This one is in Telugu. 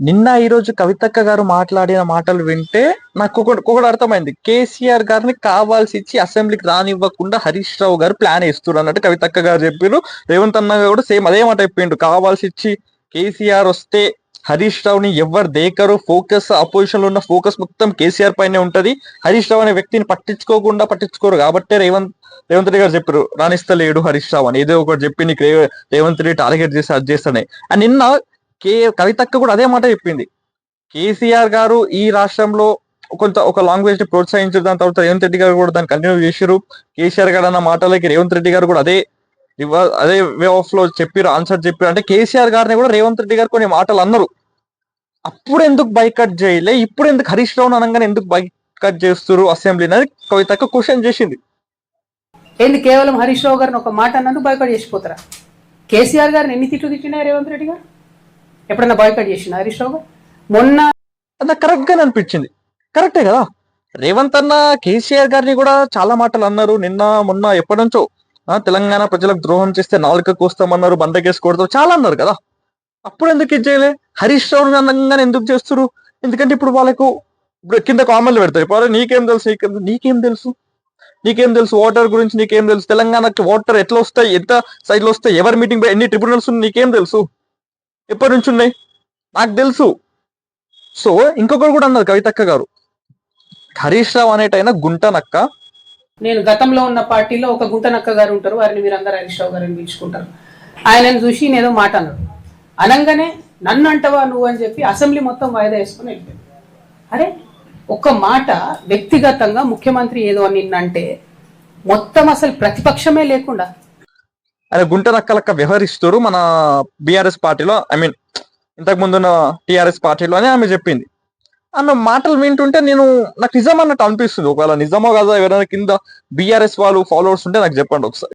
నిన్న ఈ రోజు కవితక్క గారు మాట్లాడిన మాటలు వింటే నాకు ఒకటి అర్థమైంది. కేసీఆర్ గారిని కావాల్సి ఇచ్చి అసెంబ్లీకి రానివ్వకుండా హరీష్ రావు గారు ప్లాన్ వేస్తున్నారు అన్నట్టు కవితక్క గారు చెప్పారు. రేవంత్ అన్న కూడా సేమ్ అదే మాట చెప్పిండు. కావాల్సి ఇచ్చి కేసీఆర్ వస్తే హరీష్ రావుని ఎవరు దేకరు, ఫోకస్ అపోజిషన్ లో ఉన్న ఫోకస్ మొత్తం కేసీఆర్ పైనే ఉంటది. హరీష్ రావు అనే వ్యక్తిని పట్టించుకోరు కాబట్టి రేవంత్ రెడ్డి గారు చెప్పారు రాణిస్తలేడు హరీష్ రావు అని. ఏదో ఒకటి చెప్పి నీకు రేవంత్ రెడ్డి టార్గెట్ చేసి అది చేస్తానే అని. నిన్న కవితక్క కూడా అదే మాట చెప్పింది. కేసీఆర్ గారు ఈ రాష్ట్రంలో ఒక లాంగ్వేజ్ ని ప్రోత్సహించారు. దాని తర్వాత రేవంత్ రెడ్డి గారు కూడా దాన్ని కంటిన్యూ చేశారు. కేసీఆర్ గారు అన్న మాటలకి రేవంత్ రెడ్డి గారు కూడా అదే వే ఆఫ్ లో చెప్పారు, ఆన్సర్ చెప్పారు. అంటే కేసీఆర్ గారిని కూడా రేవంత్ రెడ్డి గారు కొన్ని మాటలు అన్నారు. అప్పుడు ఎందుకు బైకట్ చేయలే, ఇప్పుడు ఎందుకు హరీష్ రావు అనగానే ఎందుకు బైకట్ చేస్తారు అసెంబ్లీ అనేది కవితక్క క్వశ్చన్ చేసింది. ఏంది కేవలం హరీష్ రావు గారిని ఒక మాట అన్నందుకు బైకట్ చేసిపోతారా? కేసీఆర్ గారిని ఎన్ని తిట్లు తిట్టినా రేవంత్ రెడ్డి గారు ఎప్పుడన్నా బాయ్కాట్ చేసిన హరీష్ రావు గారు? మొన్న అది కరెక్ట్ గానే అనిపించింది. కరెక్టే కదా, రేవంత్ అన్న కేసీఆర్ గారిని కూడా చాలా మాటలు అన్నారు. నిన్న మొన్న ఎప్పటి నుంచో తెలంగాణ ప్రజలకు ద్రోహం చేస్తే నాలుకకు వస్తామన్నారు, బందకేసి కొడతాం చాలా అన్నారు కదా. అప్పుడు ఎందుకు ఇది చేయలే? హరీష్ రావు అనగానే ఎందుకు చేస్తారు? ఎందుకంటే ఇప్పుడు వాళ్ళకు కింద కామెంట్లు పెడతారు. ఇప్పుడు నీకేం తెలుసు నీకేం తెలుసు వాటర్ గురించి నీకేం తెలుసు? తెలంగాణకి వాటర్ ఎట్లా వస్తాయి, ఎంత సైడ్ లో వస్తాయి, ఎవరి మీటింగ్ ఎన్ని ట్రిబ్యునల్స్ ఉన్నాయి నీకేం తెలుసు? ఎప్పటి నుంచి ఉన్నాయి నాకు తెలుసు. సో ఇంకొకరు కూడా అన్నారు కవితక్క గారు, హరీష్ రావు అనేటైనా గుంట నక్క. నేను గతంలో ఉన్న పార్టీలో ఒక గుంట నక్క గారు ఉంటారు, వారిని మీరు అందరు హరీష్ రావు గారిని పిలుచుకుంటారు. ఆయనను చూసి నేనేదో మాట అన్నాడు, అనగానే నన్ను అంటవా నువ్వు అని చెప్పి అసెంబ్లీ మొత్తం వాయిదా వేసుకుని వెళ్ళిపోయింది. అరే ఒక మాట వ్యక్తిగతంగా ముఖ్యమంత్రి ఏదో నిన్నంటే మొత్తం అసలు ప్రతిపక్షమే లేకుండా ఆయన గుంట నక్కలక్క వ్యవహరిస్తారు మన బీఆర్ఎస్ పార్టీలో, ఇంతకు ముందున్న టీఆర్ఎస్ పార్టీలో అని ఆమె చెప్పింది. ఆమె మాటలు వింటుంటే నాకు నిజం అన్నట్టు అనిపిస్తుంది. ఒకవేళ నిజమో కదా, ఎవరైనా కింద బీఆర్ఎస్ వాళ్ళు ఫాలోవర్స్ ఉంటే నాకు చెప్పండి ఒకసారి.